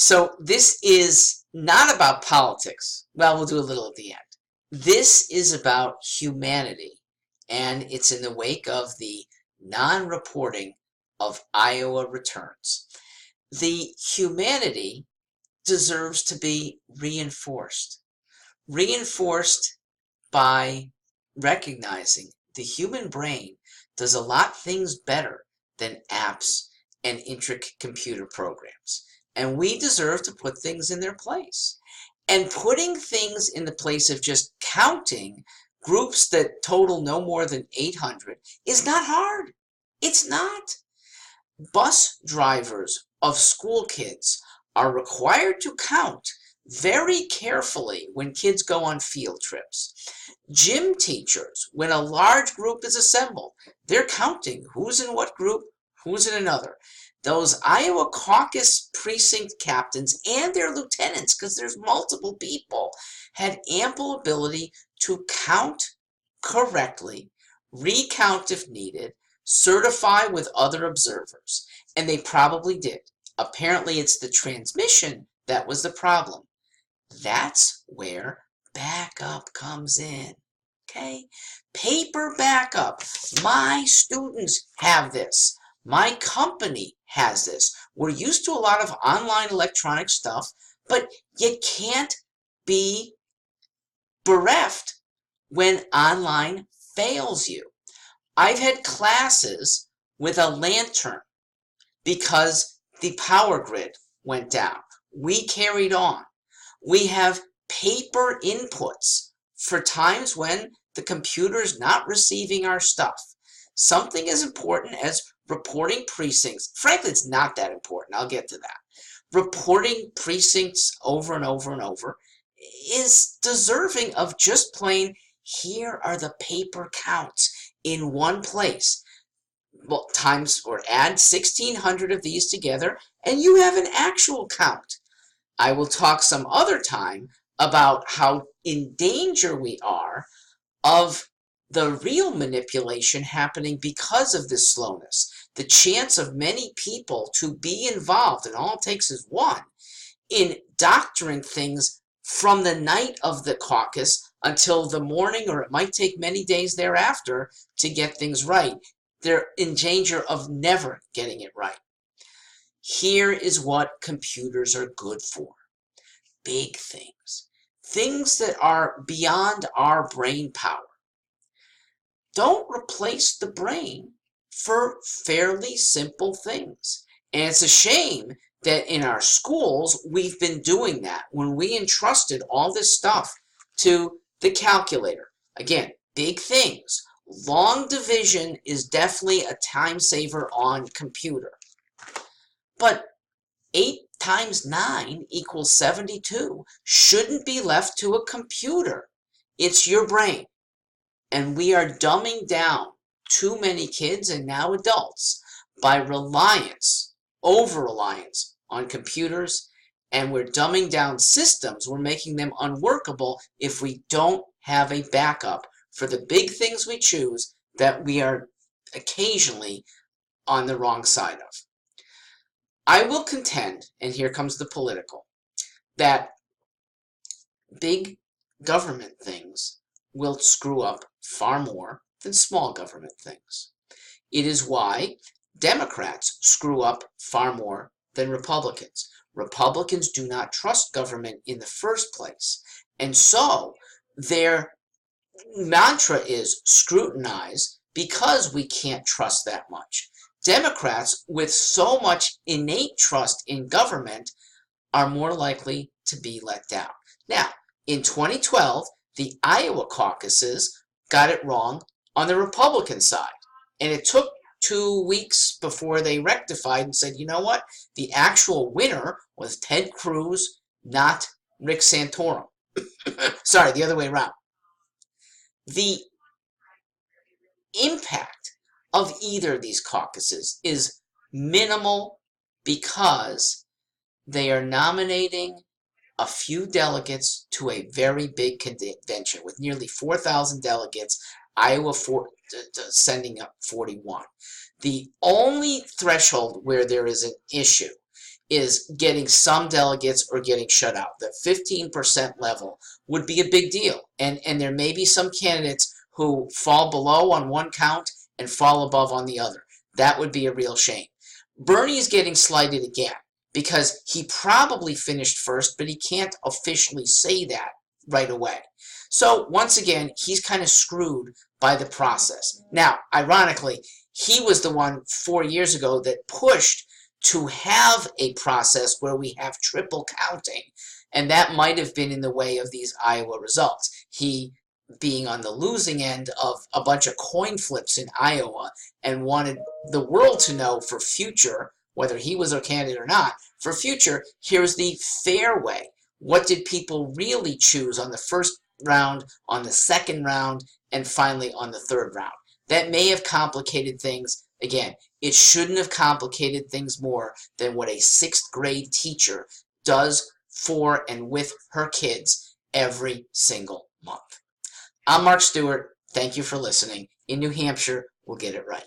So this is not about politics. Well, we'll do a little at the end. This is about humanity, and it's in the wake of the non-reporting of Iowa returns. The humanity deserves to be reinforced. Reinforced by recognizing the human brain does a lot things better than apps and intricate computer programs. And we deserve to put things in their place. And putting things in the place of just counting groups that total no more than 800 is not hard. It's not. Bus drivers of school kids are required to count very carefully when kids go on field trips. Gym teachers, when a large group is assembled, they're counting who's in what group, who's in another. Those Iowa caucus precinct captains and their lieutenants, because there's multiple people, had ample ability to count correctly, recount if needed, certify with other observers, and they probably did. Apparently it's the transmission that was the problem. That's where backup comes in. Okay? Paper backup. My students have this. My company has this. We're used to a lot of online electronic stuff, but you can't be bereft when online fails you. I've had classes with a lantern because the power grid went down. We carried on. We have paper inputs for times when the computer's not receiving our stuff. Something as important as reporting precincts. Frankly, it's not that important. I'll get to that. Reporting precincts over and over and over is deserving of just plain, here are the paper counts in one place. Well, times or add 1,600 of these together, and you have an actual count. I will talk some other time about how in danger we are of the real manipulation happening because of this slowness. The chance of many people to be involved, and all it takes is one, in doctoring things from the night of the caucus until the morning, or it might take many days thereafter to get things right. They're in danger of never getting it right. Here is what computers are good for. Big things. Things that are beyond our brain power. Don't replace the brain for fairly simple things. And it's a shame that in our schools, we've been doing that when we entrusted all this stuff to the calculator. Again, big things. Long division is definitely a time saver on computer. But 8 times 9 equals 72 shouldn't be left to a computer. It's your brain. And we are dumbing down too many kids and now adults by reliance, over-reliance on computers, and we're dumbing down systems. We're making them unworkable if we don't have a backup for the big things we choose that we are occasionally on the wrong side of. I will contend, and here comes the political, that big government things will screw up far more than small government things. It is why Democrats screw up far more than Republicans. Republicans do not trust government in the first place, and so their mantra is scrutinize because we can't trust that much. Democrats with so much innate trust in government are more likely to be let down. Now, in 2012, the Iowa caucuses got it wrong on the Republican side, and it took 2 weeks before they rectified and said, you know what, the actual winner was Ted Cruz, not Rick Santorum. Sorry, the other way around. The impact of either of these caucuses is minimal because they are nominating a few delegates to a very big convention with nearly 4,000 delegates, Iowa sending up 41. The only threshold where there is an issue is getting some delegates or getting shut out. The 15% level would be a big deal. And there may be some candidates who fall below on one count and fall above on the other. That would be a real shame. Bernie is getting slighted again because he probably finished first, but he can't officially say that right away. So once again, he's kind of screwed by the process. Now, ironically, he was the one 4 years ago that pushed to have a process where we have triple counting, and that might have been in the way of these Iowa results. He, being on the losing end of a bunch of coin flips in Iowa, and wanted the world to know for future, whether he was a candidate or not, for future, here's the fair way. What did people really choose on the first round, on the second round, and finally on the third round? That may have complicated things. Again, it shouldn't have complicated things more than what a 6th grade teacher does for and with her kids every single month. I'm Mark Stewart. Thank you for listening. In New Hampshire, we'll get it right.